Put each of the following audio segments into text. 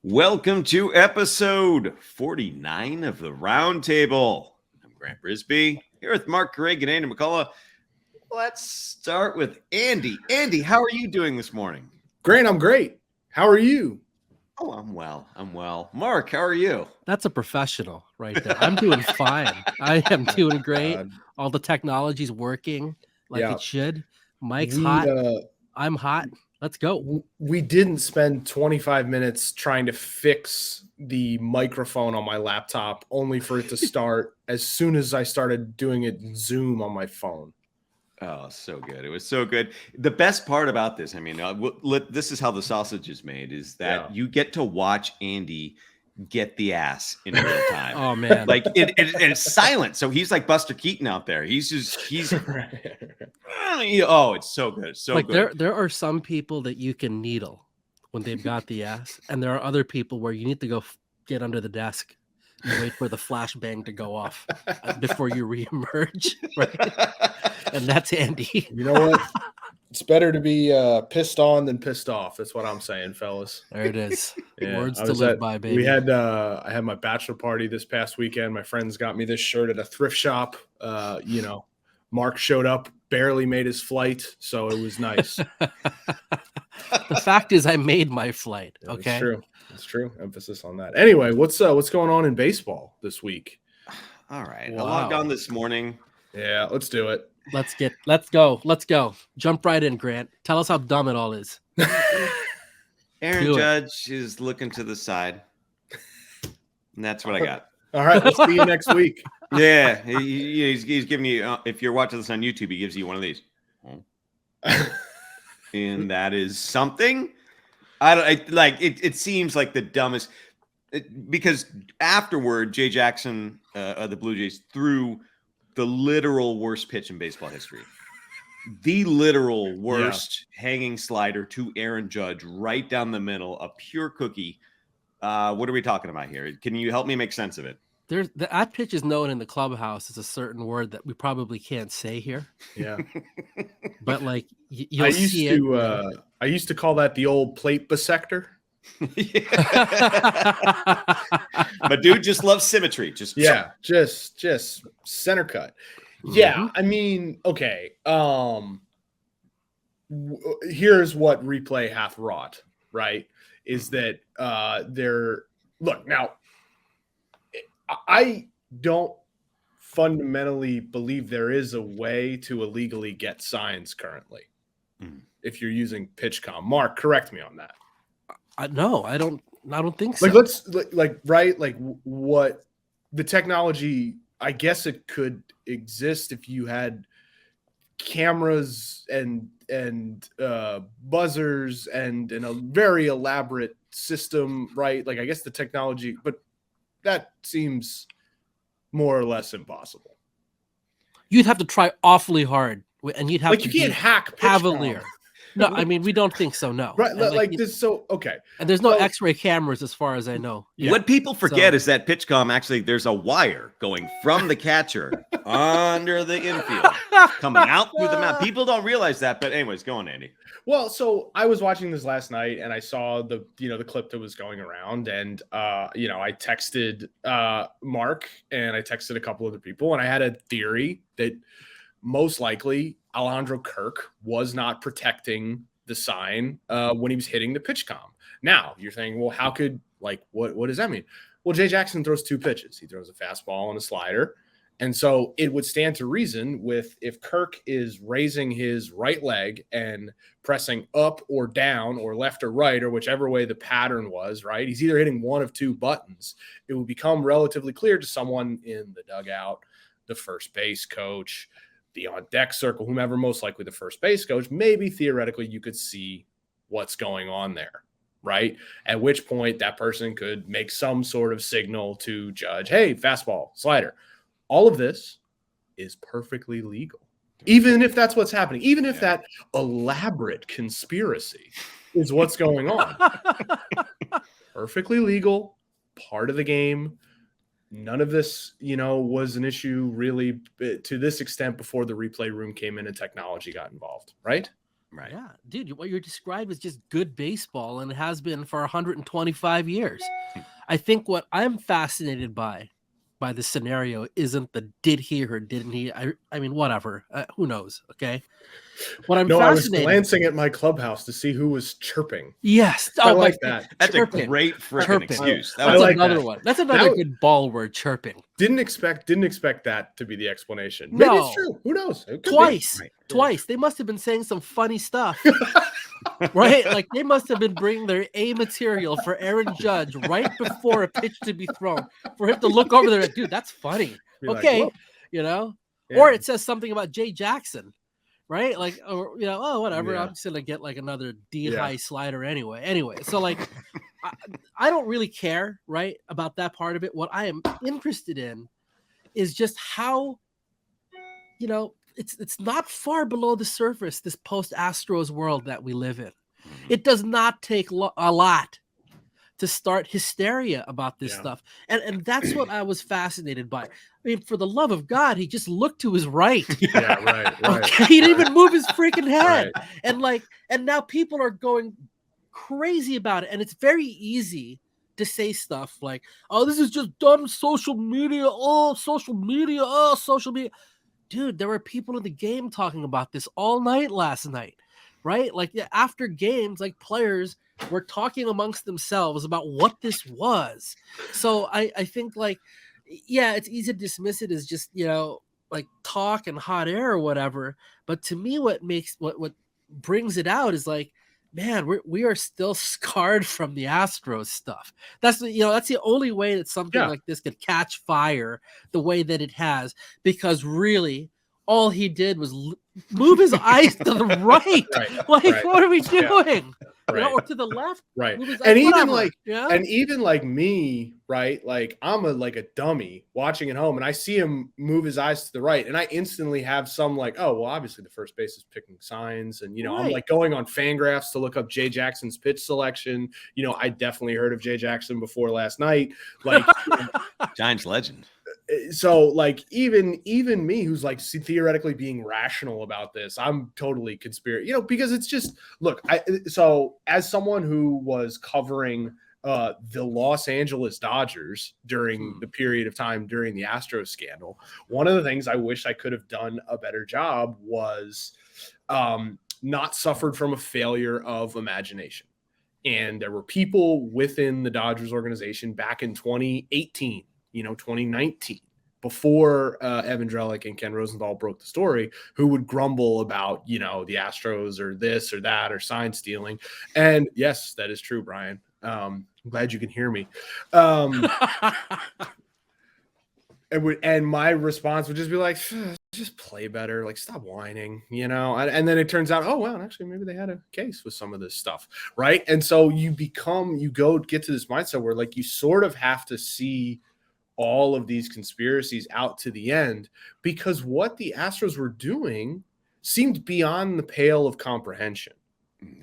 Welcome to episode 49 of the Roundtable. I'm Grant Brisbee, here with Marc Carig and Andy McCullough. Let's start with Andy. Andy, how are you doing this morning? Grant, I'm great. How are you? Oh, I'm well. Marc, how are you? That's a professional right there. I'm doing fine. I am doing great. All the technology's working like it should. Mike's hot. I'm hot. Let's go. We didn't spend 25 minutes trying to fix the microphone on my laptop, only for it to start as soon as I started doing it in Zoom on my phone. Oh, so good. It was so good. The best part about this, this is how the sausage is made, is that you get to watch Andy get the ass in real time. Oh, man. Like it's silent. So he's like Buster Keaton out there. He's oh, it's so good. So like good. There are some people that you can needle when they've got the ass. And there are other people where you need to go get under the desk and wait for the flashbang to go off before you reemerge. Right? And that's Andy. You know what? It's better to be pissed on than pissed off. That's what I'm saying, fellas. There it is. Yeah, words to live by, baby. I had my bachelor party this past weekend. My friends got me this shirt at a thrift shop. Mark showed up, barely made his flight, so it was nice. The fact is, I made my flight. Okay, It's true. Emphasis on that. Anyway, what's going on in baseball this week? All right, wow. I logged on this morning. Yeah, let's do it. Let's go. Jump right in, Grant. Tell us how dumb it all is. Aaron Judge is looking to the side. And that's what I got. All right, we'll see you next week. Yeah, he's giving you, if you're watching this on YouTube, he gives you one of these. And that is something. It seems like the dumbest, because afterward, Jay Jackson of the Blue Jays threw the literal worst pitch in baseball history. The literal worst hanging slider to Aaron Judge right down the middle, a pure cookie. What are we talking about here? Can you help me make sense of it? That pitch is known in the clubhouse as a certain word that we probably can't say here. Yeah. But like you'll see it. I used to call that the old plate bisector. But dude just loves symmetry. Just center cut. Yeah, I mean, okay. Here's what replay hath wrought, right? Is that now I don't fundamentally believe there is a way to illegally get signs currently. If you're using PitchCom. Mark, correct me on that. No, I don't think so. What the technology, I guess it could exist if you had cameras and buzzers and a very elaborate system, right? Like, I guess the technology, but that seems more or less impossible. You'd have to try awfully hard, and you'd have to you can't hack cavalier. No, I mean, we don't think so. No, right? Okay. And there's no X-ray cameras, as far as I know. Yeah. What people forget is that PitchCom actually there's a wire going from the catcher under the infield, coming out through the mound. People don't realize that, but anyways, go on, Andy. Well, so I was watching this last night, and I saw the clip that was going around, and I texted Mark, and I texted a couple other people, and I had a theory that most likely Alejandro Kirk was not protecting the sign when he was hitting the PitchCom. Now you're saying, well, how could what does that mean? Well, Jay Jackson throws two pitches. He throws a fastball and a slider. And so it would stand to reason if Kirk is raising his right leg and pressing up or down or left or right, or whichever way the pattern was, right? He's either hitting one of two buttons. It would become relatively clear to someone in the dugout, the first base coach, the on deck circle, whomever, most likely the first base coach. Maybe theoretically you could see what's going on there, right? At which point that person could make some sort of signal to Judge, hey, fastball, slider. All of this is perfectly legal, even if that's what's happening, even if that elaborate conspiracy is what's going on. Perfectly legal, part of the game. None of this, was an issue really to this extent before the replay room came in and technology got involved, right? Right. Yeah, dude, what you're describing is just good baseball, and it has been for 125 years. I think what I'm fascinated by the scenario isn't the did he or didn't he. I mean, whatever. Who knows? Okay. What I'm No, I was fascinated. glancing at my clubhouse to see who was chirping. Yes. I Oh, like that. That's chirping. a great freaking Chirping. excuse. I That's like another that. one. That's another That- good ball word, chirping. Didn't expect that to be the explanation. Maybe it's No. true. Who knows? It could be. Twice. Right. Twice. They must have been saying some funny stuff. Right? Like they must have been bringing their A material for Aaron Judge right before a pitch to be thrown for him to look over there. Like, dude, that's funny. Be like, Okay. whoa. You know? Yeah. Or it says something about Jay Jackson. Right? Like, or, you know, oh, whatever. Yeah. I'm just going to get like another D Yeah. high slider anyway. So, like, I don't really care, right, about that part of it. What I am interested in is just how, you know, it's not far below the surface, this post Astros world that we live in. It does not take a lot to start hysteria about this stuff. And that's what I was fascinated by. I mean, for the love of God, he just looked to his right. Yeah, right. Okay, he didn't even move his freaking head. Right. And now people are going crazy about it. And it's very easy to say stuff like, oh, this is just dumb social media. Oh, social media. Oh, social media. Dude, there were people in the game talking about this all night last night, right? Like after games, like players were talking amongst themselves about what this was. So I think like, yeah, it's easy to dismiss it as just, you know, like talk and hot air or whatever. But to me, what brings it out is like, man, we are still scarred from the Astros stuff. That's the only way that something like this could catch fire the way that it has, because really all he did was move his eyes to the right. Like, what are we doing? Right. You know, or to the left. Right. And even like me, right? Like I'm a dummy watching at home and I see him move his eyes to the right and I instantly have some like, oh, well, obviously the first base is picking signs. And, you know, I'm like going on Fangraphs to look up Jay Jackson's pitch selection. You know, I definitely heard of Jay Jackson before last night. Like Giants legend. So like even me who's like theoretically being rational about this, I'm totally conspiracy, you know, because it's just, look, so as someone who was covering the Los Angeles Dodgers during the period of time during the Astros scandal, one of the things I wish I could have done a better job was not suffered from a failure of imagination. And there were people within the Dodgers organization back in 2018, 2019, before Evan Drellick and Ken Rosenthal broke the story, who would grumble about, the Astros or this or that or sign stealing. And yes, that is true, Brian. I'm glad you can hear me. And my response would just be like, just play better, like stop whining, and then it turns out, oh, well, actually maybe they had a case with some of this stuff, right? And so get to this mindset where like you sort of have to see all of these conspiracies out to the end, because what the Astros were doing seemed beyond the pale of comprehension,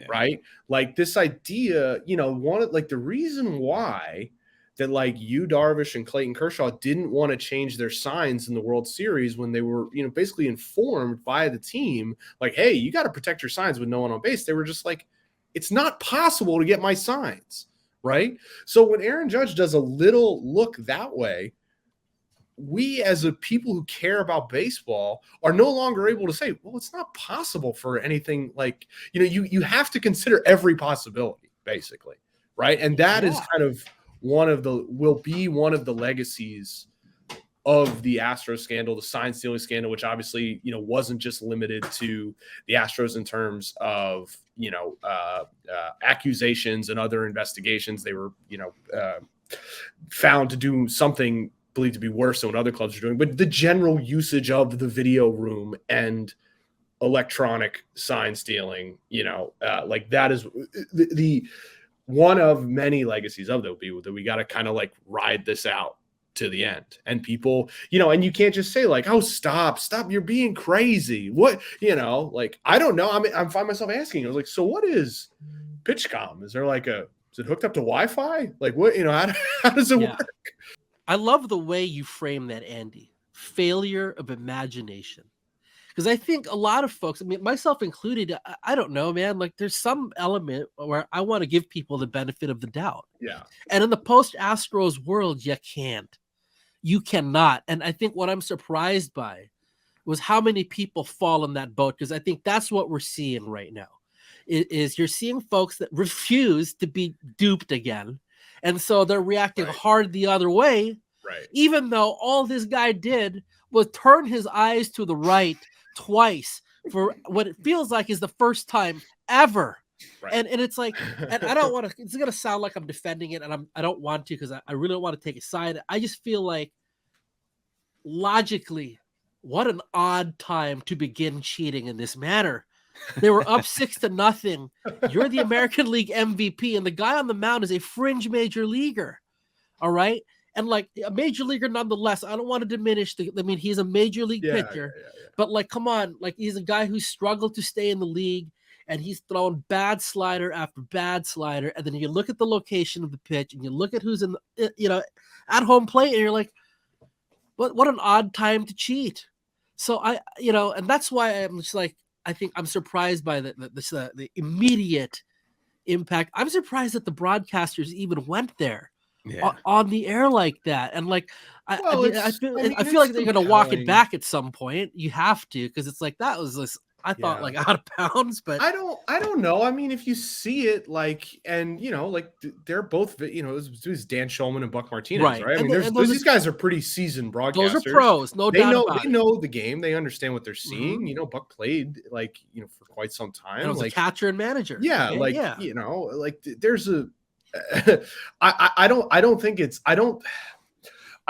right? Like this idea, the reason why that like Yu Darvish and Clayton Kershaw didn't want to change their signs in the World Series when they were, basically informed by the team, like, hey, you got to protect your signs with no one on base. They were just like, it's not possible to get my signs. Right. So when Aaron Judge does a little look that way, we as a people who care about baseball are no longer able to say, well, it's not possible for anything like, you have to consider every possibility basically. Right. And that is kind of will be one of the legacies of the Astros scandal, the sign stealing scandal, which obviously, wasn't just limited to the Astros in terms of, accusations and other investigations. They were, found to do something believed to be worse than what other clubs are doing, but the general usage of the video room and electronic sign stealing, like that is the one of many legacies of that we got to kind of like ride this out to the end. And people, and you can't just say like, oh, stop, you're being crazy. What, like, I don't know. I find myself asking, I was like, so what is PitchCom? Is there like is it hooked up to Wi-Fi? Like what, how does it work? I love the way you frame that, Andy. Failure of imagination. Because I think a lot of folks, I mean, myself included, I don't know, man. Like, there's some element where I want to give people the benefit of the doubt. Yeah. And in the post-Astros world, you can't. You cannot. And I think what I'm surprised by was how many people fall in that boat, because I think that's what we're seeing right now. Is you're seeing folks that refuse to be duped again. And so they're reacting hard the other way. Right. Even though all this guy did was turn his eyes to the right twice for what it feels like is the first time ever. Right. And it's like, and I don't want to, it's going to sound like I'm defending it, and I don't want to, because I really don't want to take a side. I just feel like logically, what an odd time to begin cheating in this manner. They were up 6-0. You're the American League MVP, and the guy on the mound is a fringe major leaguer. All right. And like a major leaguer, nonetheless, I don't want to diminish he's a major league pitcher, but like, come on, like he's a guy who struggled to stay in the league, and he's thrown bad slider after bad slider. And then you look at the location of the pitch, and you look at who's in, at home plate, and you're like, what an odd time to cheat. So and that's why I'm just like, I think I'm surprised by the immediate impact. I'm surprised that the broadcasters even went there. On the air like that, and like I feel like they're gonna walk it back at some point. You have to, because it's like that was this. I thought like out of bounds, but I don't know. I mean, if you see it, like, and like they're both, it was Dan Shulman and Buck Martinez, right? I mean, these guys are pretty seasoned broadcasters. Those are pros, no doubt about it. They know the game. They understand what they're seeing. Mm-hmm. Buck played for quite some time. And was like a catcher and manager. Yeah, there's a.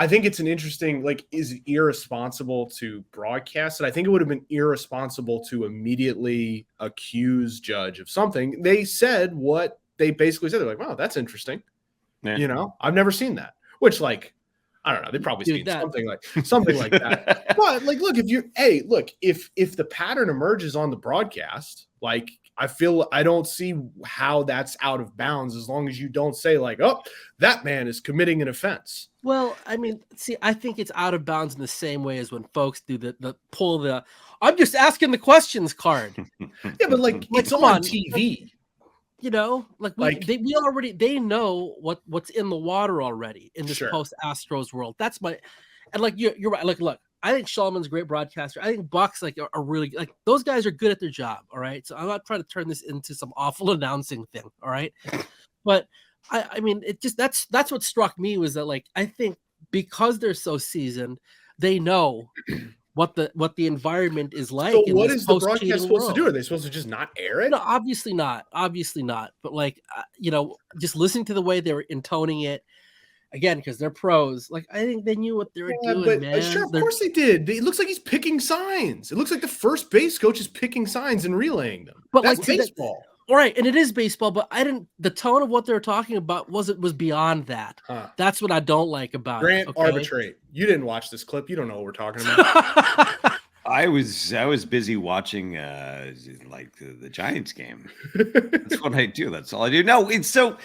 I think it's an interesting, is it irresponsible to broadcast it? I think it would have been irresponsible to immediately accuse Judge of something. They said what they basically said. They're like, wow, that's interesting. Yeah. I've never seen that, which I don't know. They probably seen something like that. But look, if the pattern emerges on the broadcast, I don't see how that's out of bounds, as long as you don't say oh, that man is committing an offense. Well, I mean, see, I think it's out of bounds in the same way as when folks do the pull the I'm just asking the questions card. Yeah, but it's on TV. They know what's in the water already in this post Astros world. That's and you're right. Look, I think Shulman's a great broadcaster. I think Buck's are really those guys are good at their job. All right. So I'm not trying to turn this into some awful announcing thing. All right. But I mean, it just, that's what struck me was that I think because they're so seasoned, they know what the environment is like. So what is the broadcast supposed to do? Are they supposed to just not air it? No, obviously not. But just listening to the way they were intoning it, again, because they're pros. I think they knew what they were doing, man. Sure, of course they did. It looks like he's picking signs. It looks like the first base coach is picking signs and relaying them. But that's baseball. All right, and it is baseball, but the tone of what they were talking about was beyond that. That's what I don't like about Grant, it. arbitrate. You didn't watch this clip. You don't know what we're talking about. I was busy watching the Giants game. That's what I do. That's all I do. No, it's so.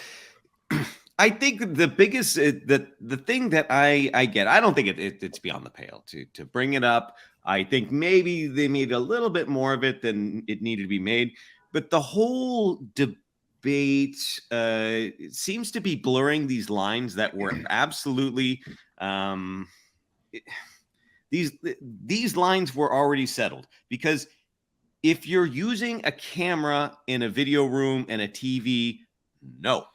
I think the biggest the thing that I get, I don't think it's beyond the pale to bring it up. I think maybe they made a little bit more of it than it needed to be made, but the whole debate seems to be blurring these lines that were absolutely these lines were already settled, because if you're using a camera in a video room and a TV, no.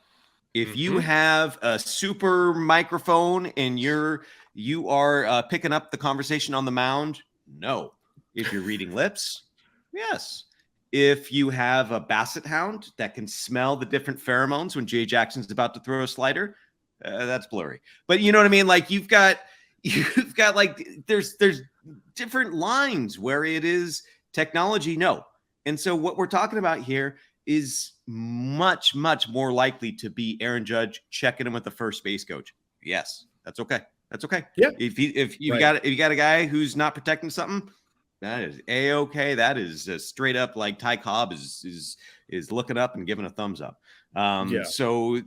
If you have a super microphone and you are picking up the conversation on the mound, no. If you're reading lips, yes. If you have a basset hound that can smell the different pheromones when Jay Jackson's about to throw a slider, that's blurry. But you know what I mean? You've got there's different lines where it is technology, no. And so what we're talking about here is much, much more likely to be Aaron Judge checking in with the first base coach. Yes, that's okay. That's okay. Yeah. If you got a guy who's not protecting something, that is A-okay. That is straight up Ty Cobb is looking up and giving a thumbs up. So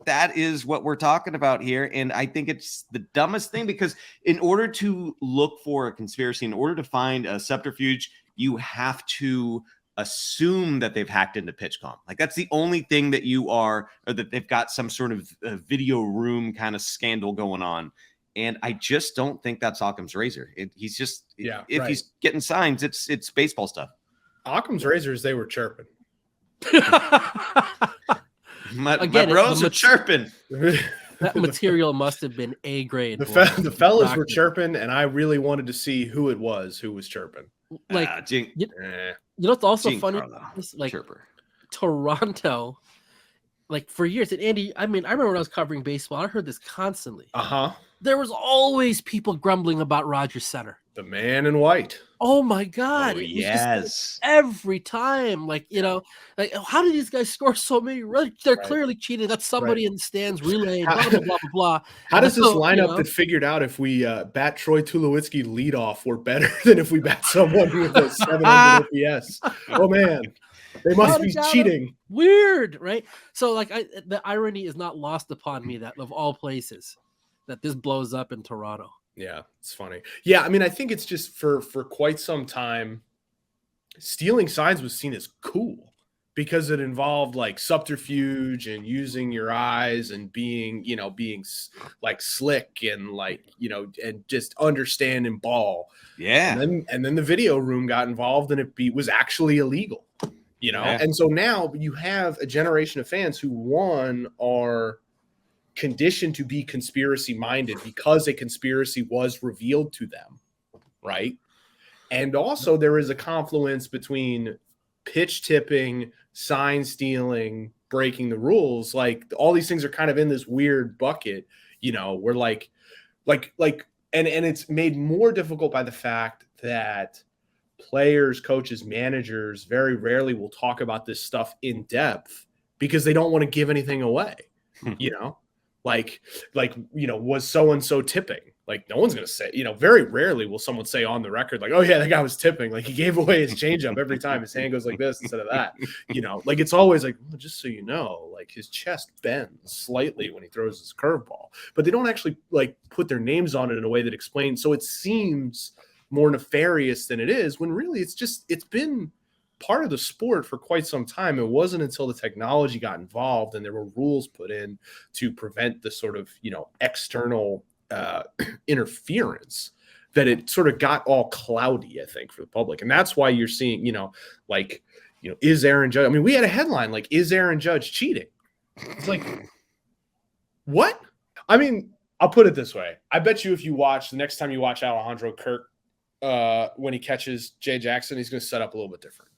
that is what we're talking about here. And I think it's the dumbest thing, because in order to look for a conspiracy, in order to find a subterfuge, you have to assume that they've hacked into PitchCom. Like, that's the only thing that you are, or that they've got some sort of video room kind of scandal going on. And I just don't think that's Occam's razor. He's just, if he's getting signs, it's baseball stuff. Occam's razors, they were chirping. my bros are chirping. That material must have been A grade. The fellas were chirping, and I really wanted to see who it was who was chirping. Like, you know what's also funny? Like, chirper. Toronto, like, for years, and Andy, I mean, I remember when I was covering baseball, I heard this constantly. There was always people grumbling about Rogers Center. The man in white. Oh my God. Oh, yes. Every time. Like, you know, like, how do these guys score so many? They're clearly cheating. That's somebody in the stands relaying, blah, blah, blah, blah. How does this lineup that figured out if we bat Troy Tulowitzki leadoff, we're better than if we bat someone with a 700 OPS? Oh, man. They must be cheating. Weird, right? So, like, the irony is not lost upon me that, of all places, that this blows up in Toronto. Yeah, it's funny. Yeah, I mean, I think it's just for quite some time, stealing signs was seen as cool because it involved like subterfuge and using your eyes and being like slick and like, and just understanding ball. Yeah. And then the video room got involved and it was actually illegal, And so now you have a generation of fans who are conditioned to be conspiracy minded because a conspiracy was revealed to them, right? And also there is a confluence between pitch tipping, sign stealing, breaking the rules. Like, all these things are kind of in this weird bucket, where like and it's made more difficult by the fact that players, coaches, managers very rarely will talk about this stuff in depth because they don't want to give anything away, Like, was so-and-so tipping? Like, no one's going to say, very rarely will someone say on the record, like, oh yeah, that guy was tipping. Like, he gave away his changeup every time. His hand goes like this instead of that, like, it's always like, well, just so you know, like, his chest bends slightly when he throws his curveball, but they don't actually like put their names on it in a way that explains. So it seems more nefarious than it is, when really it's been part of the sport for quite some time. It wasn't until the technology got involved and there were rules put in to prevent the sort of, external interference that it sort of got all cloudy, I think, for the public. And that's why you're seeing, is Aaron Judge? I mean, we had a headline like, is Aaron Judge cheating? It's like, what? I mean, I'll put it this way. I bet you if you watch, the next time you watch Alejandro Kirk, when he catches Jay Jackson, he's going to set up a little bit different.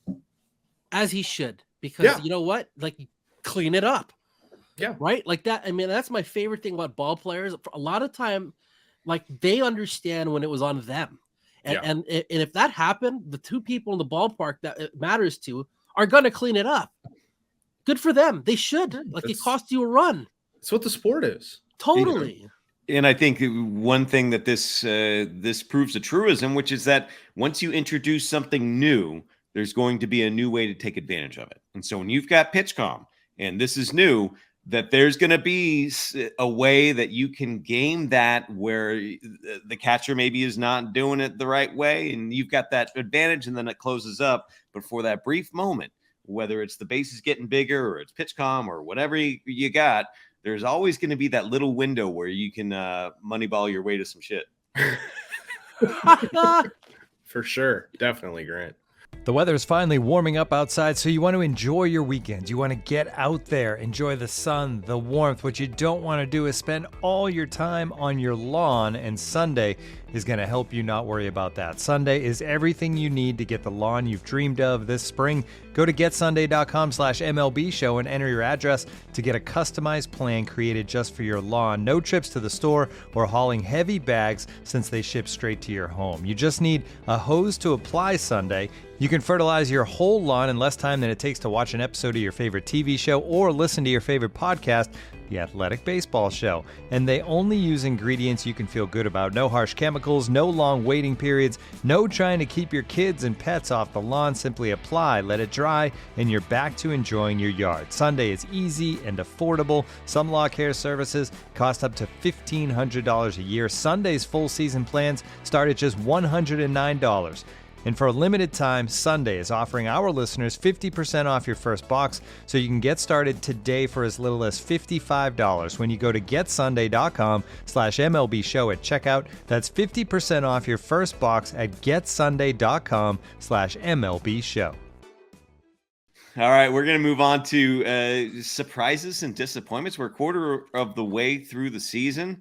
As he should, because you know what? Like, clean it up. Yeah. Right? Like that. I mean, that's my favorite thing about ball players. A lot of time, like, they understand when it was on them. And if that happened, the two people in the ballpark that it matters to are going to clean it up. Good for them. They should. Like, it cost you a run. That's what the sport is. Totally. And I think one thing that this proves a truism, which is that once you introduce something new, there's going to be a new way to take advantage of it. And so when you've got PitchCom and this is new, that there's going to be a way that you can game that where the catcher maybe is not doing it the right way, and you've got that advantage, and then it closes up. But for that brief moment, whether it's the bases getting bigger or it's PitchCom or whatever you got, there's always going to be that little window where you can moneyball your way to some shit. For sure. Definitely, Grant. The weather is finally warming up outside, so you want to enjoy your weekends. You want to get out there, enjoy the sun, the warmth. What you don't want to do is spend all your time on your lawn, and Sunday is going to help you not worry about that. Sunday is everything you need to get the lawn you've dreamed of this spring. Go to getsunday.com/MLB show and enter your address to get a customized plan created just for your lawn. No trips to the store or hauling heavy bags since they ship straight to your home. You just need a hose to apply Sunday. You can fertilize your whole lawn in less time than it takes to watch an episode of your favorite TV show or listen to your favorite podcast The Athletic Baseball Show. And they only use ingredients you can feel good about. No harsh chemicals, no long waiting periods, no trying to keep your kids and pets off the lawn. Simply apply, let it dry, and you're back to enjoying your yard. Sunday is easy and affordable. Some lawn care services cost up to $1,500 a year. Sunday's full season plans start at just $109. And for a limited time, Sunday is offering our listeners 50% off your first box, so you can get started today for as little as $55 when you go to getsunday.com/MLB show at checkout. That's 50% off your first box at getsunday.com/MLB show. All right, we're going to move on to surprises and disappointments. We're a quarter of the way through the season.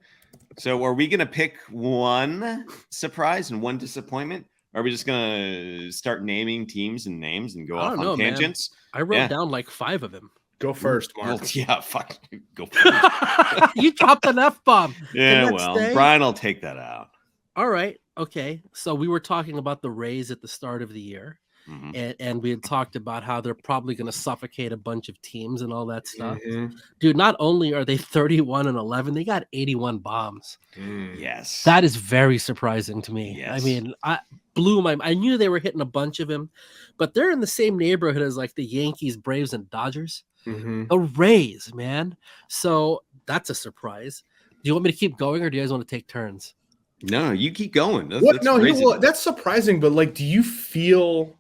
So are we going to pick one surprise and one disappointment? Are we just going to start naming teams and names and go off on tangents? Man. I wrote down like 5 of them. Go first, Mark. Well, yeah, fuck. Go first. You dropped an F-bomb. Yeah, well, Brian will take that out. All right. Okay. So we were talking about the Rays at the start of the year. Mm-hmm. And we had talked about how they're probably going to suffocate a bunch of teams and all that stuff. Mm-hmm. Dude, not only are they 31-11, they got 81 bombs. Yes. That is very surprising to me. Yes. I mean, I knew they were hitting a bunch of them, but they're in the same neighborhood as like the Yankees, Braves, and Dodgers. Mm-hmm. The Rays, man. So that's a surprise. Do you want me to keep going or do you guys want to take turns? No, you keep going. That's surprising, but like, do you feel...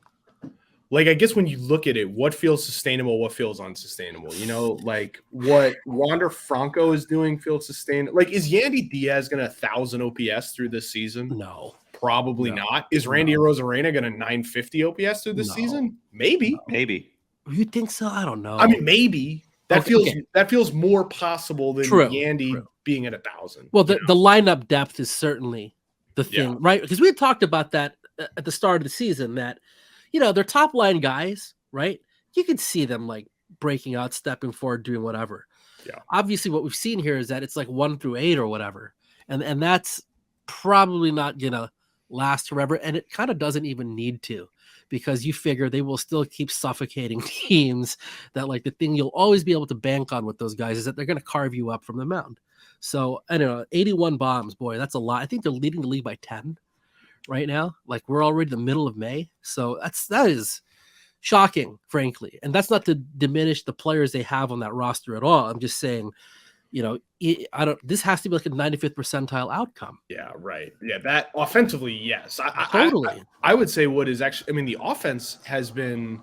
Like, I guess when you look at it, what feels sustainable, what feels unsustainable? You know, like what Wander Franco is doing feels sustainable. Like, is Yandy Diaz going to 1,000 OPS through this season? No. Probably not. Is Randy Arozarena going to 950 OPS through this season? Maybe. Maybe. You think so? I don't know. I mean, maybe. That feels more possible than Yandy being at 1,000. Well, the lineup depth is certainly the thing, right? Because we had talked about that at the start of the season that, you know, they're top line guys, right? You can see them like breaking out, stepping forward, doing whatever. Yeah. Obviously, what we've seen here is that it's like 1 through 8 or whatever. And that's probably not going to last forever. And it kind of doesn't even need to, because you figure they will still keep suffocating teams that like the thing you'll always be able to bank on with those guys is that they're going to carve you up from the mound. So I don't know, 81 bombs, boy, that's a lot. I think they're leading the league by 10. Right now, like we're already the middle of May, so that is shocking, frankly. And that's not to diminish the players they have on that roster at all. I'm just saying, you know, this has to be like a 95th percentile outcome. Yeah, right. Yeah, that offensively, yes, totally. I would say what is actually, I mean, the offense has been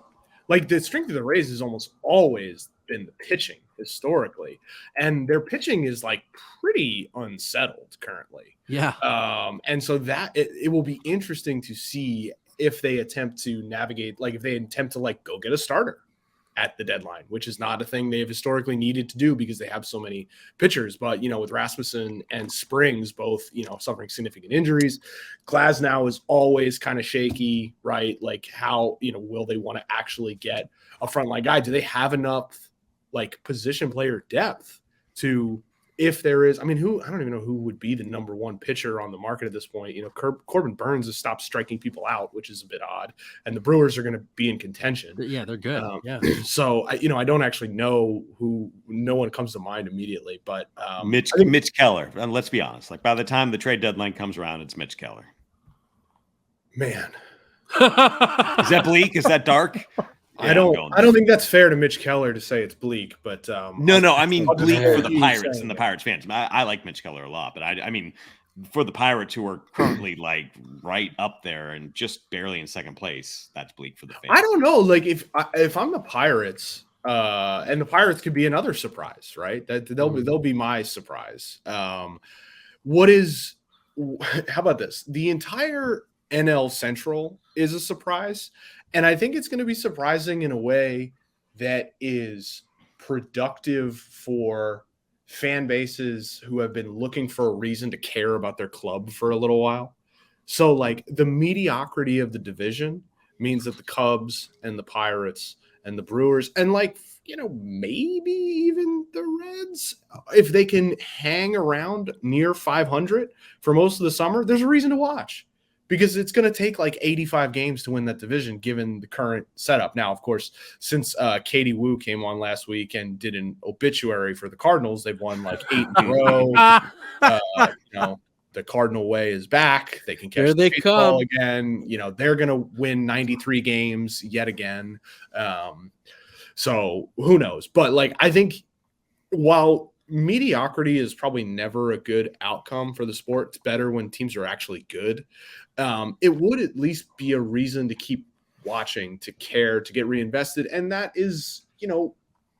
like the strength of the Rays has almost always been the pitching historically, and their pitching is like pretty unsettled currently. Yeah. And so that it will be interesting to see if they attempt to navigate, like if they attempt to like go get a starter at the deadline, which is not a thing they've historically needed to do because they have so many pitchers. But, you know, with Rasmussen and Springs both, you know, suffering significant injuries, Glasnow is always kind of shaky, right? Like how, you know, will they want to actually get a frontline guy? Do they have enough like position player depth to, if there is, I mean, I don't even know who would be the number one pitcher on the market at this point. You know, Corbin Burns has stopped striking people out, which is a bit odd. And the Brewers are going to be in contention. Yeah, they're good. So, I don't actually know who, no one comes to mind immediately, but Mitch Keller. And let's be honest, like by the time the trade deadline comes around, it's Mitch Keller. Man. Is that bleak? Is that dark? Yeah, I don't think that's fair to Mitch Keller to say it's bleak, but no, I mean bleak for the Pirates and the Pirates fans. I like Mitch Keller a lot, but I mean for the Pirates who are currently like right up there and just barely in second place, that's bleak for the fans. I don't know, like if I'm the Pirates, and the Pirates could be another surprise, right? They'll be my surprise. How about this? The entire NL Central is a surprise. And I think it's going to be surprising in a way that is productive for fan bases who have been looking for a reason to care about their club for a little while. So like the mediocrity of the division means that the Cubs and the Pirates and the Brewers and like, you know, maybe even the Reds, if they can hang around near 500 for most of the summer, there's a reason to watch. because it's going to take like 85 games to win that division given the current setup. Now, of course, since Katie Wu came on last week and did an obituary for the Cardinals, they've won like 8 in a row. The Cardinal way is back. They can catch Here they the baseball come again. They're going to win 93 games yet again. So who knows? But like, I think while mediocrity is probably never a good outcome for the sport, it's better when teams are actually good. It would at least be a reason to keep watching, to care, to get reinvested. And that is,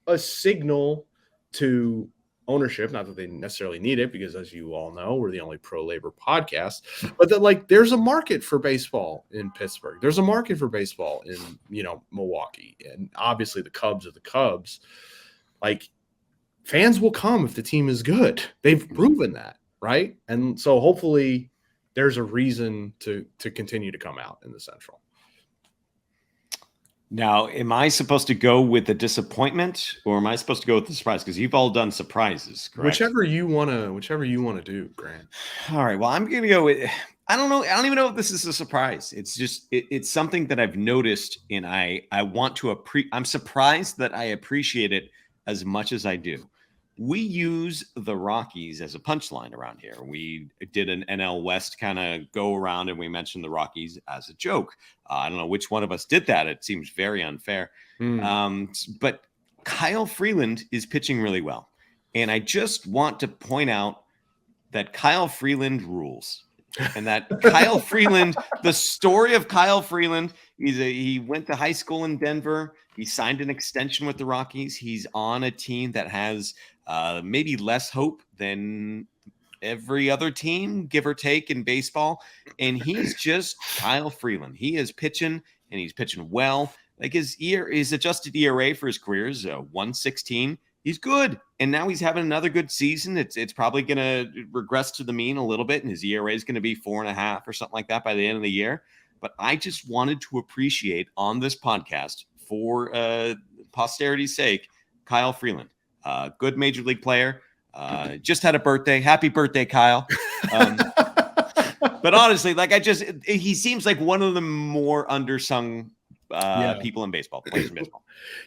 a signal to ownership, not that they necessarily need it, because as you all know, we're the only pro labor podcast, but that like there's a market for baseball in Pittsburgh. There's a market for baseball in, Milwaukee. And obviously the Cubs are the Cubs. Like, fans will come if the team is good. They've proven that, right? And so hopefully there's a reason to continue to come out in the Central. Now, am I supposed to go with the disappointment, or am I supposed to go with the surprise? Because you've all done surprises, correct? Whichever you want to do, Grant. All right. Well, I'm going to go with, I don't know. I don't even know if this is a surprise. It's just, it's something that I've noticed, and I want to I'm surprised that I appreciate it as much as I do. We use the Rockies as a punchline around here. We did an NL West kind of go around, and we mentioned the Rockies as a joke. I don't know which one of us did that. It seems very unfair. But Kyle Freeland is pitching really well. And I just want to point out that Kyle Freeland rules. And that Kyle Freeland, the story of Kyle Freeland, he went to high school in Denver. He signed an extension with the Rockies. He's on a team that has maybe less hope than every other team, give or take, in baseball. And he's just Kyle Freeland. He is pitching, and he's pitching well. Like his adjusted ERA for his career is 1.16. He's good. And now he's having another good season. It's probably going to regress to the mean a little bit, and his ERA is going to be 4.5 or something like that by the end of the year. But I just wanted to appreciate on this podcast, for posterity's sake, Kyle Freeland, good major league player, just had a birthday. Happy birthday, Kyle. But honestly, like he seems like one of the more undersung people in baseball, players in baseball.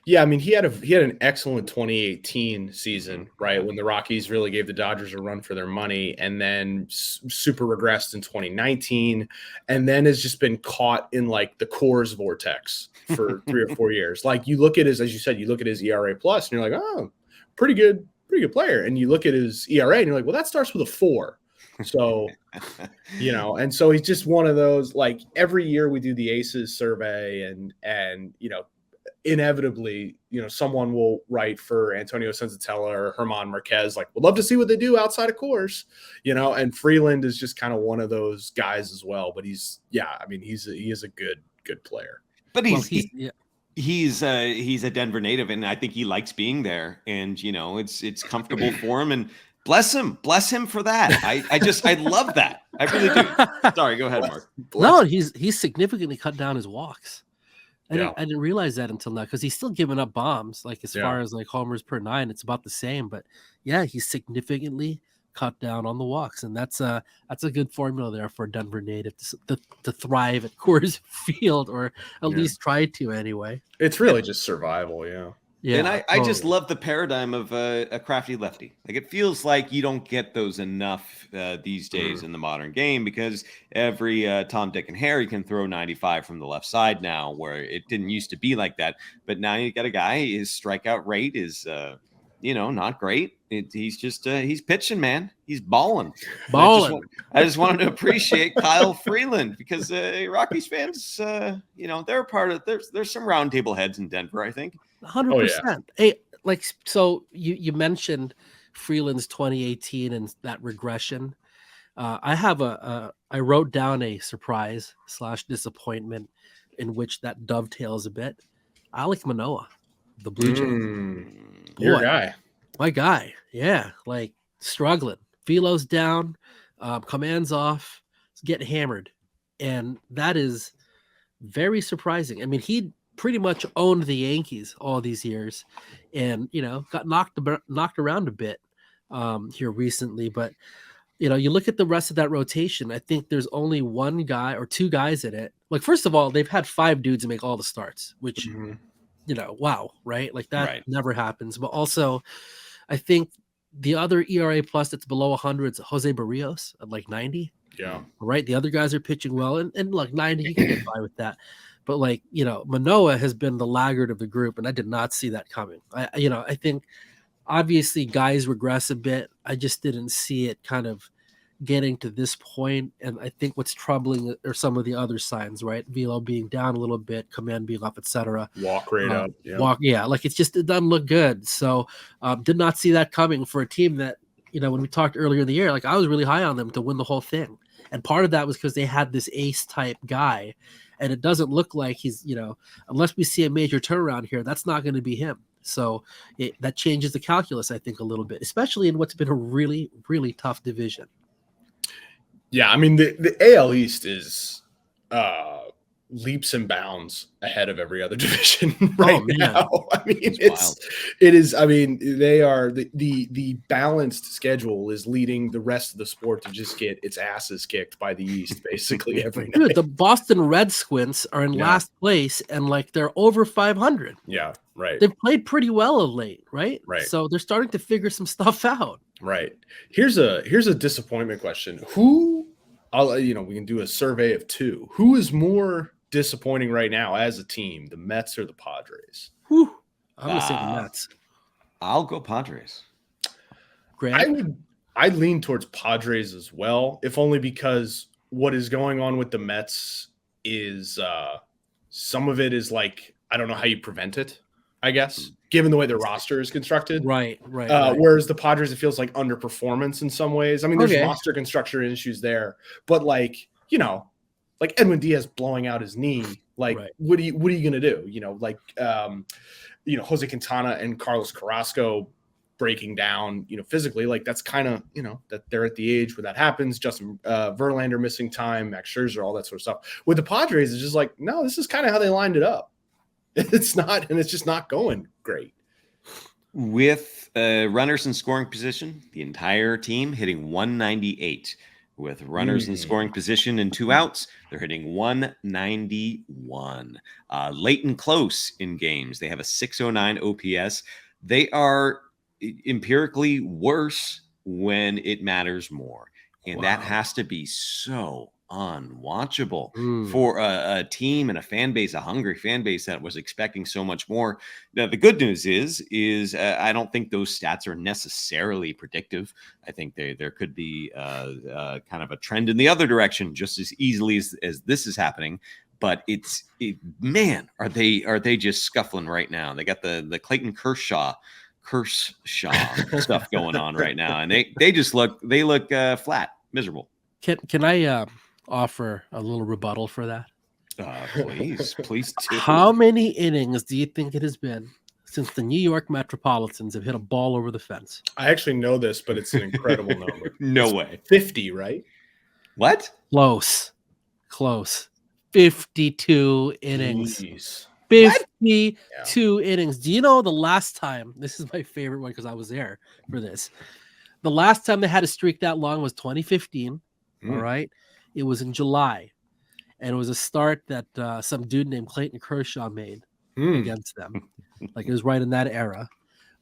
Yeah, I mean, he had an excellent 2018 season, right, when the Rockies really gave the Dodgers a run for their money, and then super regressed in 2019, and then has just been caught in like the Coors vortex for 3 or 4 years. Like, you look at his, as you said, you look at his ERA plus, and you're like, oh, pretty good player. And you look at his ERA, and you're like, well, that starts with a 4. So, and so he's just one of those, like, every year we do the ACEs survey, and inevitably, someone will write for Antonio Senzatella or German Marquez, like, would love to see what they do outside of Coors, and Freeland is just kind of one of those guys as well. But he is a good player. But he's a Denver native, and I think he likes being there, and it's comfortable for him, and bless him for that. I love that. I really do. Sorry, go ahead, Mark. No, he's significantly cut down his walks. I didn't realize that until now, because he's still giving up bombs. Like, as far as like homers per 9, it's about the same. But yeah, he's significantly cut down on the walks, and that's a good formula there for a Denver native to thrive at Coors Field, or at least try to anyway. It's really just survival, yeah. Yeah, and I just love the paradigm of a crafty lefty. Like, it feels like you don't get those enough these days in the modern game, because every Tom, Dick, and Harry can throw 95 from the left side now, where it didn't used to be like that. But now you got a guy, his strikeout rate is, not great. He's just he's pitching, man. He's balling. I just wanted to appreciate Kyle Freeland, because Rockies fans, they're a part of. There's some roundtable heads in Denver, I think. 100%. Hey, like, so you mentioned Freeland's 2018 and that regression. I wrote down a surprise / disappointment in which that dovetails a bit. Alek Manoah, the Blue Jays. Your guy. My guy. Yeah. Like, struggling. Velo's down, commands off, get hammered. And that is very surprising. I mean, he pretty much owned the Yankees all these years, and got knocked around a bit here recently. But you look at the rest of that rotation. I think there's only one guy or two guys in it. Like, first of all, they've had 5 dudes make all the starts, which, wow, right? Like that never happens. But also, I think the other ERA plus that's below 100 is Jose Barrios at like 90. Yeah. Right. The other guys are pitching well, and look, 90, you can get by with that. But Manoah has been the laggard of the group, and I did not see that coming. I think obviously guys regress a bit. I just didn't see it kind of getting to this point. And I think what's troubling are some of the other signs, right? Velo being down a little bit, command being up, etc. Walk rate up. Yeah. Like it doesn't look good. So did not see that coming for a team that, when we talked earlier in the year, like I was really high on them to win the whole thing. And part of that was because they had this ace type guy. And it doesn't look like he's, unless we see a major turnaround here, that's not going to be him. So that changes the calculus, I think, a little bit, especially in what's been a really, really tough division. Yeah, I mean, the AL East is leaps and bounds ahead of every other division now. I mean, it is. I mean, they are the balanced schedule is leading the rest of the sport to just get its asses kicked by the East basically every night. Dude, the Boston Red Squints are in last place, and like they're over 500. Yeah, right. They've played pretty well of late, right? Right. So they're starting to figure some stuff out. Right. Here's a disappointment question. Who? We can do a survey of 2. Who is more disappointing right now as a team, the Mets or the Padres? Whew. I'm gonna say the Mets. I'll go Padres. Grant? I'd lean towards Padres as well, if only because what is going on with the Mets is some of it is like, I don't know how you prevent it, I guess, given the way their roster is constructed. Right. Whereas the Padres, it feels like underperformance in some ways. I mean, there's roster construction issues there, but like Edwin Diaz blowing out his knee, what are you going to do? Jose Quintana and Carlos Carrasco breaking down, physically, like that's kind of, that they're at the age where that happens. Justin Verlander missing time, Max Scherzer, all that sort of stuff. With the Padres, it's just like, no, this is kind of how they lined it up. It's not, and it's just not going great. With runners in scoring position, the entire team hitting 198. With runners in scoring position and 2 outs, they're hitting 191. Late and close in games, they have a 609 OPS. They are empirically worse when it matters more. And that has to be so unwatchable for a team and a fan base, a hungry fan base that was expecting so much more. Now, the good news is I don't think those stats are necessarily predictive. I think there could be kind of a trend in the other direction just as easily as this is happening. But man, are they just scuffling right now? They got the Clayton Kershaw stuff going on right now, and they look flat, miserable. Can I offer a little rebuttal for that? Please do. How many innings do you think it has been since the New York Metropolitans have hit a ball over the fence? I actually know this, but it's an incredible number. No way. 50, right? What? Close. 52 innings. Jeez. 52 innings. Do you know the last time? This is my favorite one because I was there for this. The last time they had a streak that long was 2015. All right. It was in July. And it was a start that some dude named Clayton Kershaw made against them. Like it was right in that era.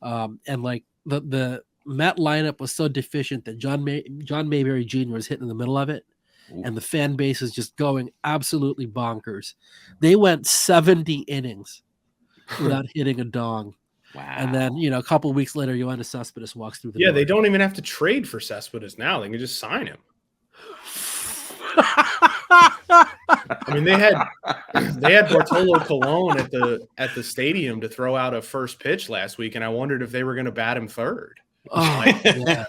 And like the Met lineup was so deficient that John Mayberry Jr. was hitting in the middle of it. Ooh. And the fan base is just going absolutely bonkers. They went 70 innings without hitting a dong. Wow. And then, a couple of weeks later, Yoenis Cespedes walks through the door. They don't even have to trade for Cespedes now. They can just sign him. I mean, they had Bartolo Colon at the stadium to throw out a first pitch last week, and I wondered if they were going to bat him third. Oh, yeah.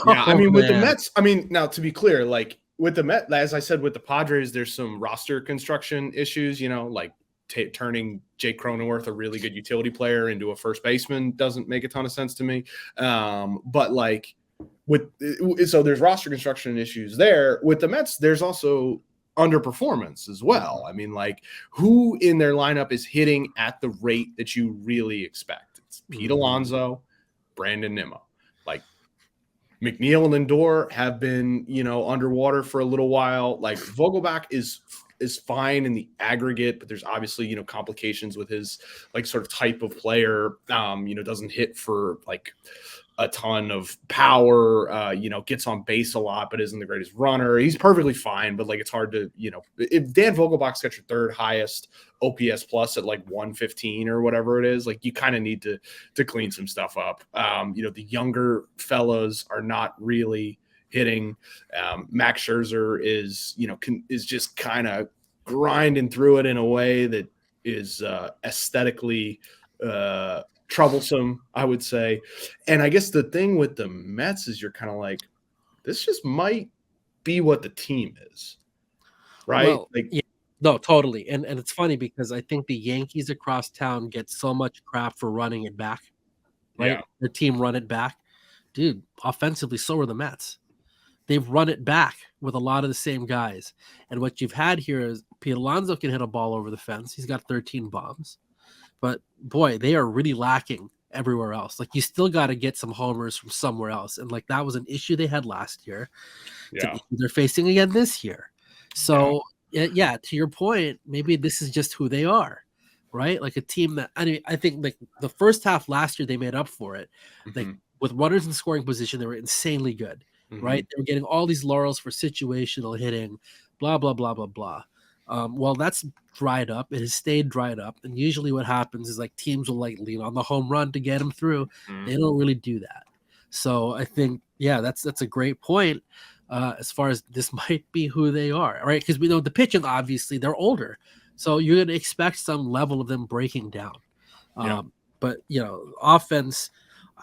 I mean, with the Mets, now to be clear, like with the Mets, as I said, with the Padres, there's some roster construction issues, like turning Jake Cronenworth, a really good utility player, into a first baseman doesn't make a ton of sense to me. But like so there's roster construction issues there. With the Mets, there's also underperformance as well. I mean, like who in their lineup is hitting at the rate that you really expect? It's Pete Alonso, Brandon Nimmo. Like McNeil and Lindor have been, underwater for a little while. Like Vogelbach is fine in the aggregate, but there's obviously, complications with his like sort of type of player. Doesn't hit for like a ton of power, gets on base a lot, but isn't the greatest runner. He's perfectly fine, but like it's hard to, if Dan Vogelbach's got your third highest OPS plus at like 115 or whatever it is, like you kind of need to clean some stuff up. The younger fellows are not really hitting. Max Scherzer is just kind of grinding through it in a way that is aesthetically troublesome, I would say. And I guess the thing with the Mets is you're kind of like, this just might be what the team is, right? Well, yeah, no, totally. And it's funny because I think the Yankees across town get so much crap for running it back, right? Yeah. Their team run it back. Dude, offensively, so are the Mets. They've run it back with a lot of the same guys. And what you've had here is Pete Alonso can hit a ball over the fence. He's got 13 bombs. But boy, they are really lacking everywhere else. Like you still got to get some homers from somewhere else. And like that was an issue they had last year. Yeah. They're facing again this year. So yeah, to your point, maybe this is just who they are, right? Like a team that I think like the first half last year they made up for it. Like with runners in scoring position, they were insanely good, right? They were getting all these laurels for situational hitting, blah blah blah blah blah. Well, that's dried up. It has stayed dried up, and usually what happens is like teams will like lean on the home run to get them through. They don't really do that. So I think that's a great point. As far as this might be who they are, right? Because we know the pitching, obviously, they're older. So you're going to expect some level of them breaking down. But, offense,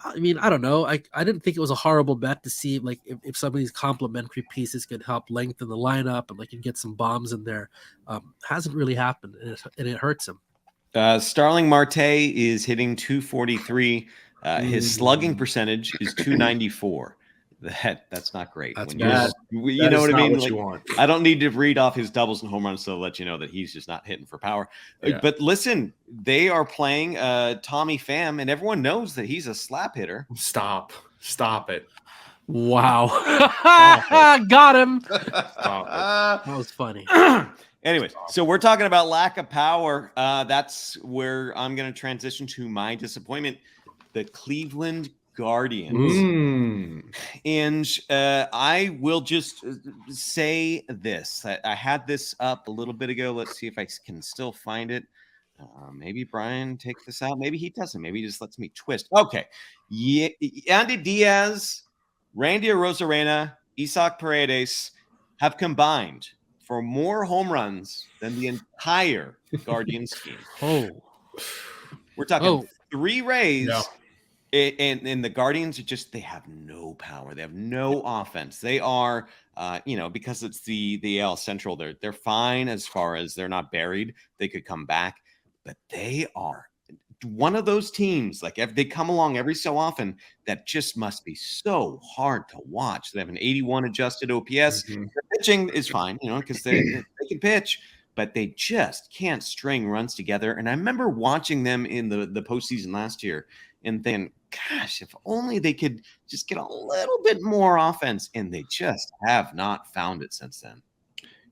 I mean, I don't know. I didn't think it was a horrible bet to see like if some of these complementary pieces could help lengthen the lineup and like you get some bombs in there. Hasn't really happened, and it hurts him. Starling Marte is hitting 243. His slugging percentage is 294. That's not great. That's when bad. You know what I mean? What like, you want. I don't need to read off his doubles and home runs to let you know that he's just not hitting for power. Yeah. But listen, they are playing Tommy Pham, and everyone knows that he's a slap hitter. Stop it. Wow. Got him. Stop That was funny. Anyways, so we're talking about lack of power. That's where I'm going to transition to my disappointment. The Cleveland Guardians. And I will just say this. I had this up a little bit ago. Let's see if I can still find it. Maybe Brian takes this out. Maybe he doesn't. Maybe he just lets me twist. Okay. Yeah, Andy Diaz, Randy Arozarena, Isaac Paredes have combined for more home runs than the entire Guardians team. Oh. We're talking 3 Rays. Yeah. And the Guardians are just, they have no power. They have no offense. They are, because it's the AL Central, they're fine as far as they're not buried. They could come back, but they are one of those teams, like if they come along every so often, that just must be so hard to watch. They have an 81 adjusted OPS. Their pitching is fine, because they can pitch, but they just can't string runs together. And I remember watching them in the postseason last year and thinking, gosh, if only they could just get a little bit more offense, and they just have not found it since then.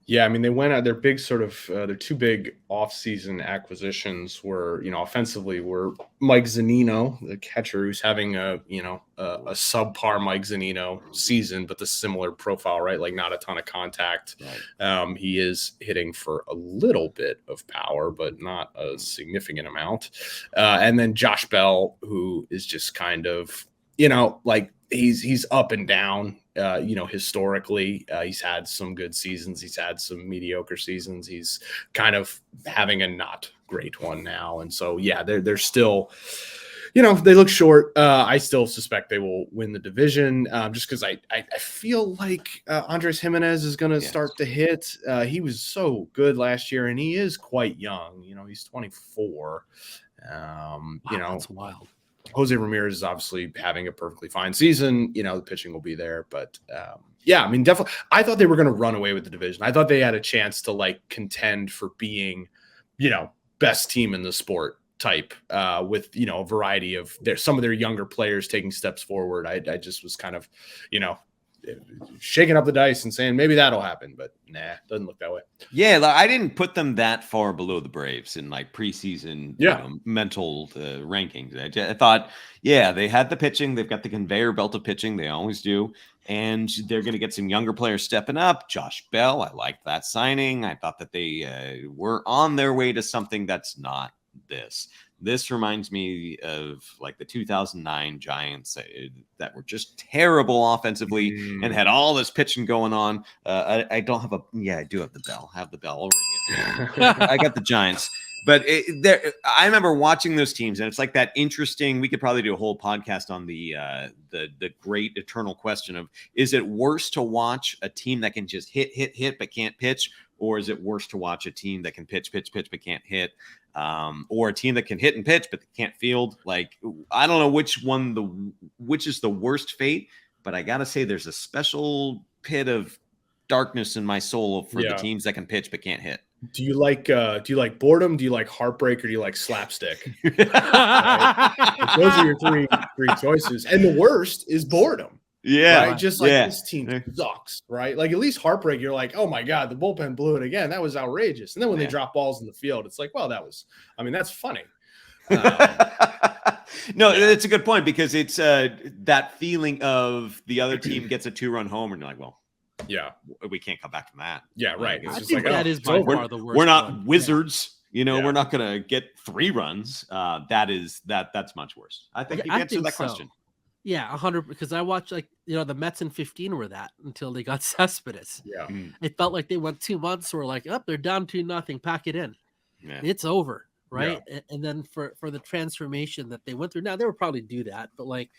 Yeah, I mean, they went out their big sort of their 2 big offseason acquisitions were, offensively were Mike Zunino, the catcher, who's having a subpar Mike Zunino season, but the similar profile, right? Like not a ton of contact. Right. He is hitting for a little bit of power, but not a significant amount. And then Josh Bell, who is just kind of, like he's up and down. Historically, he's had some good seasons. He's had some mediocre seasons. He's kind of having a not great one now. And so, yeah, they're still, they look short. I still suspect they will win the division just because I feel like Andres Jimenez is going to start to hit. He was so good last year, and he is quite young. He's 24. Wow, that's wild. Jose Ramirez is obviously having a perfectly fine season. The pitching will be there, but I mean, definitely, I thought they were going to run away with the division. I thought they had a chance to like contend for being, best team in the sport type with, a variety of some of their younger players taking steps forward. I just was kind of, shaking up the dice and saying maybe that'll happen, but nah, doesn't look that way. Yeah, I didn't put them that far below the Braves in like preseason mental rankings. I thought, yeah, they had the pitching. They've got the conveyor belt of pitching. They always do. And they're going to get some younger players stepping up. Josh Bell, I liked that signing. I thought that they were on their way to something that's not this. This reminds me of like the 2009 Giants that were just terrible offensively and had all this pitching going on. I don't have I do have the bell. Have the bell. I'll ring it. I got the Giants. But I remember watching those teams, and it's like that interesting. We could probably do a whole podcast on the great eternal question of: is it worse to watch a team that can just hit but can't pitch, or is it worse to watch a team that can pitch but can't hit, or a team that can hit and pitch but can't field? Like, I don't know which is the worst fate, but I gotta say there's a special pit of darkness in my soul for the teams that can pitch but can't hit. Do you like boredom? Do you like heartbreak, or do you like slapstick? Right? Those are your three choices. And the worst is boredom. Yeah. Right? Just like this team sucks, right? Like at least heartbreak, you're like, oh my God, the bullpen blew it again. That was outrageous. And then when they drop balls in the field, it's like, well, that's funny. No, it's a good point, because it's that feeling of the other team gets a 2-run home and you're like, well, yeah, we can't come back from that. Yeah, right. I think that is by far the worst. We're not wizards, we're not going to get 3 runs. That's much worse. I think you answered that question. Yeah, 100. Because I watched the Mets in 15 were that until they got Cespedes. Yeah, it felt like they went 2 months. Were like, they're down 2-0. Pack it in. Yeah. It's over, right? Yeah. And then for the transformation that they went through, now they would probably do that, but like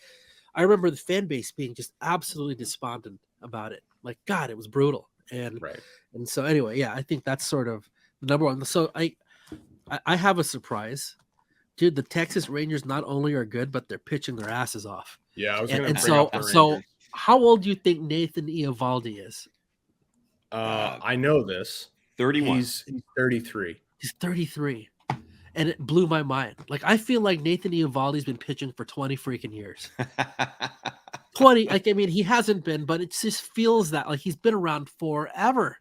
I remember the fan base being just absolutely despondent about it. Like, God, it was brutal. And so anyway, I think that's sort of the number one. So I have a surprise. Dude, the Texas Rangers not only are good, but they're pitching their asses off. Yeah, I was so how old do you think Nathan Eovaldi is? I know this. 31. He's 33. He's 33. And it blew my mind. Like, I feel like Nathan Eovaldi's been pitching for 20 freaking years. 20. Like, I mean, he hasn't been, but it just feels that like he's been around forever.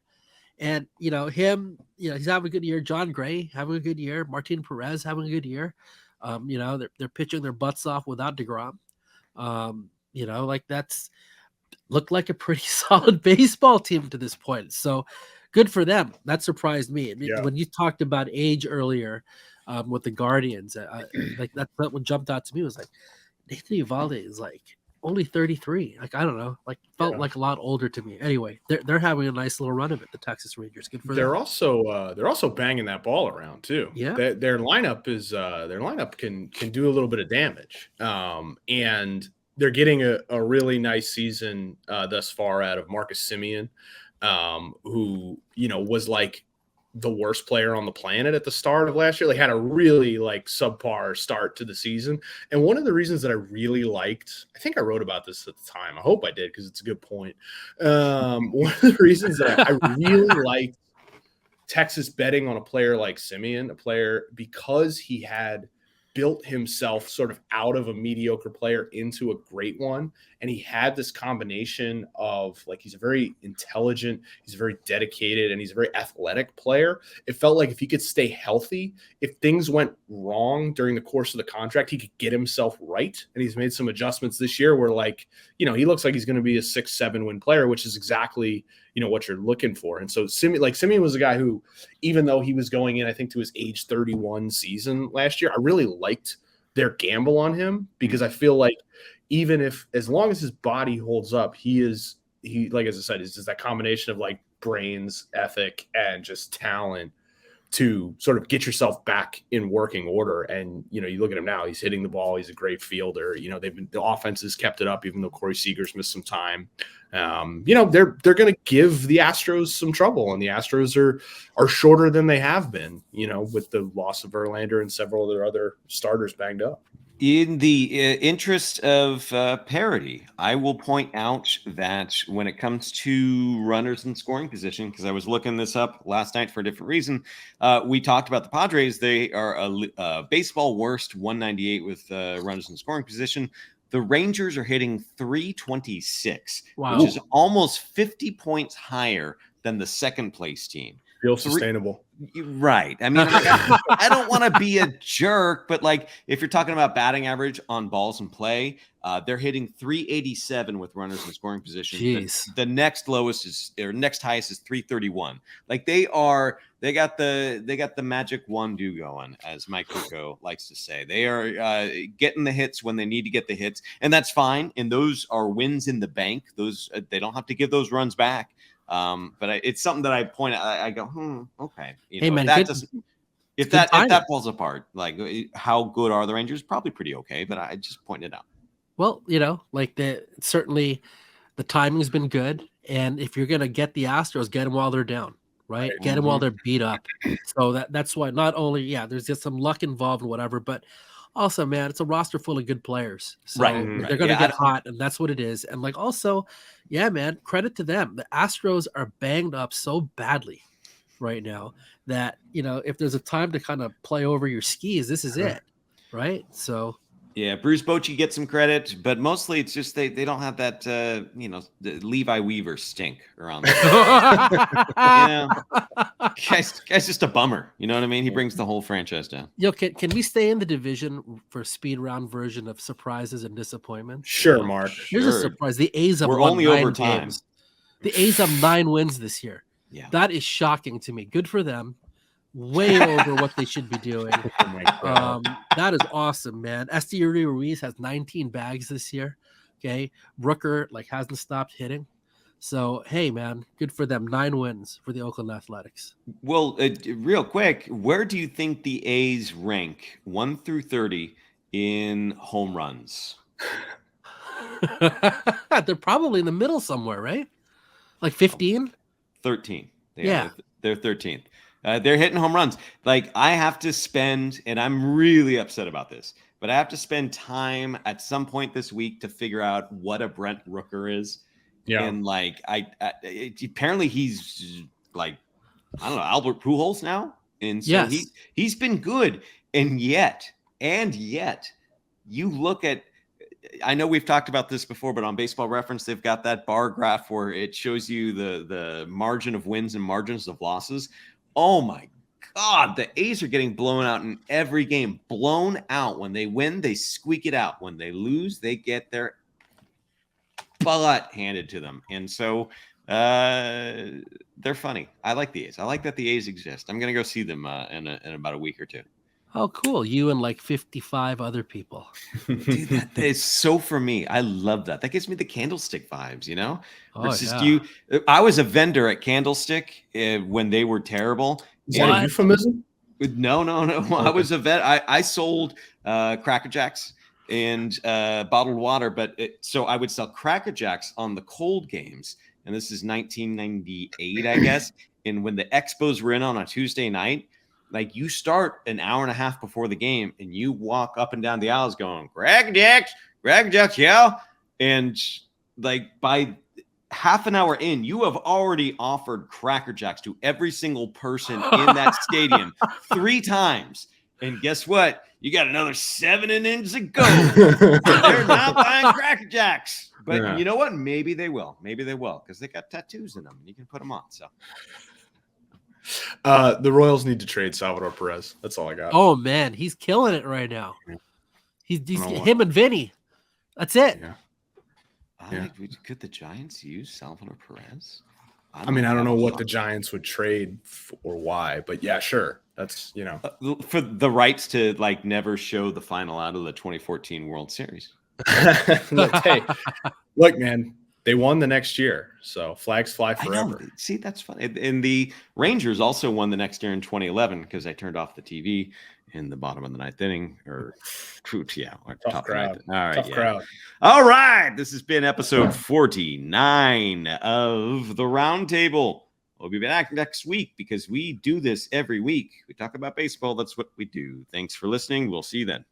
And, him, he's having a good year. John Gray having a good year. Martin Perez having a good year. They're pitching their butts off without DeGrom. That's looked like a pretty solid baseball team to this point. So good for them. That surprised me. I mean, when you talked about age earlier with the Guardians, like that what jumped out to me was like Nathan Eovaldi is like only 33. Like, I don't know, like felt like a lot older to me. Anyway, they're having a nice little run of it. The Texas Rangers, good for them. They're also banging that ball around too. Yeah, their lineup can do a little bit of damage. And they're getting a really nice season thus far out of Marcus Semien, who was like the worst player on the planet at the start of last year. They had a really like subpar start to the season. And one of the reasons that I really liked, I think I wrote about this at the time. I hope I did, because it's a good point. One of the reasons that I really liked Texas betting on a player like Semien, because he had built himself sort of out of a mediocre player into a great one. And he had this combination of like, he's a very intelligent, he's very dedicated, and he's a very athletic player. It felt like if he could stay healthy, if things went wrong during the course of the contract, he could get himself right. And he's made some adjustments this year where like, he looks like he's going to be a 6-7 win player, which is exactly, what you're looking for. And so Semien was a guy who, even though he was going in, I think to his age 31 season last year, I really liked their gamble on him, because I feel like as long as his body holds up, he like, as I said, is just that combination of like brains, ethic, and just talent to sort of get yourself back in working order. And, you look at him now, he's hitting the ball. He's a great fielder. The offense has kept it up, even though Corey Seager's missed some time. They're going to give the Astros some trouble, and the Astros are shorter than they have been, with the loss of Verlander and several of their other starters banged up. In the interest of parity, I will point out that when it comes to runners in scoring position, because I was looking this up last night for a different reason, we talked about the Padres. They are a baseball worst 198 with runners in scoring position. The Rangers are hitting 326, Wow. which is almost 50 points higher than the second place team. Feel sustainable. Right. I mean, I don't want to be a jerk, but like if you're talking about batting average on balls in play, they're hitting 387 with runners in scoring position. Jeez. The next lowest is, or next highest is 331. Like they got the magic one-do going, as Mike Kuko likes to say. They are getting the hits when they need to get the hits, and that's fine. And those are wins in the bank. Those they don't have to give those runs back. But it's something that I point out. I go, okay. Hey, man, if that falls apart, like how good are the Rangers? Probably pretty okay. But I just pointed it out. Well, like certainly the timing's been good, and if you're gonna get the Astros, get them while they're down, right? Get them while they're beat up. So that's why not only there's just some luck involved and whatever, but also, man, it's a roster full of good players. So they're gonna get hot, and that's what it is. And like also, man, credit to them. The Astros are banged up so badly right now that if there's a time to kind of play over your skis, this is it, right? So. Yeah, Bruce Bochy gets some credit, but mostly it's just they don't have that the Levi Weaver stink around them. Guy's just a bummer. You know what I mean? He brings the whole franchise down. Can we stay in the division for speed round version of surprises and disappointments? Sure, Mark. Here's a surprise. The A's have We're won only 9 over time. games. The A's have 9 wins this year. Yeah, that is shocking to me. Good for them. Way over what they should be doing. Oh my God. That is awesome, man. Esteury Ruiz has 19 bags this year. Okay, Rooker hasn't stopped hitting. So hey, man, good for them. 9 wins for the Oakland Athletics. Well, real quick, where do you think the A's rank 1 through 30 in home runs? They're probably in the middle somewhere, right? Like 15? 13. They're 13th. They're hitting home runs. Like I have to spend, and I'm really upset about this, but I have to spend time at some point this week to figure out what a Brent Rooker is. Yeah. And like, apparently he's like, I don't know, Albert Pujols now. And so he's been good. And yet you look at, I know we've talked about this before, but on Baseball Reference, they've got that bar graph where it shows you the margin of wins and margins of losses. Oh my God, the A's are getting blown out in every game. Blown out. When they win, they squeak it out. When they lose, they get their butt handed to them. And so they're funny. I like the A's. I like that the A's exist. I'm going to go see them in about a week or two. Oh, cool. You and like 55 other people. Dude, that is so for me. I love that. That gives me the Candlestick vibes, I was a vendor at Candlestick when they were terrible. Is that a euphemism? No. Okay. I was a vet. I sold Cracker Jacks and bottled water, so I would sell Cracker Jacks on the cold games. And this is 1998, I guess. And when the Expos were in on a Tuesday night, like you start an hour and a half before the game and you walk up and down the aisles going, Cracker Jacks, yeah. And like by half an hour in, you have already offered Cracker Jacks to every single person in that stadium 3 times. And guess what? You got another 7 innings to go. They're not buying Cracker Jacks. But you know what? Maybe they will. Because they got tattoos in them and you can put them on. So. The Royals need to trade Salvador Perez. That's all I got. Oh man, he's killing it right now. He's him and Vinny. That's it. Yeah. Could the Giants use Salvador Perez? I don't know what the Giants would trade or why, but yeah, sure. That's for the rights to like never show the final out of the 2014 World Series. Hey, look, man. They won the next year, so flags fly forever. See, that's funny. And the Rangers also won the next year in 2011 because I turned off the TV in the bottom of the 9th inning. Tough crowd. All right, Tough crowd. All right, this has been episode 49 of the Roundtable. We'll be back next week because we do this every week. We talk about baseball. That's what we do. Thanks for listening. We'll see you then.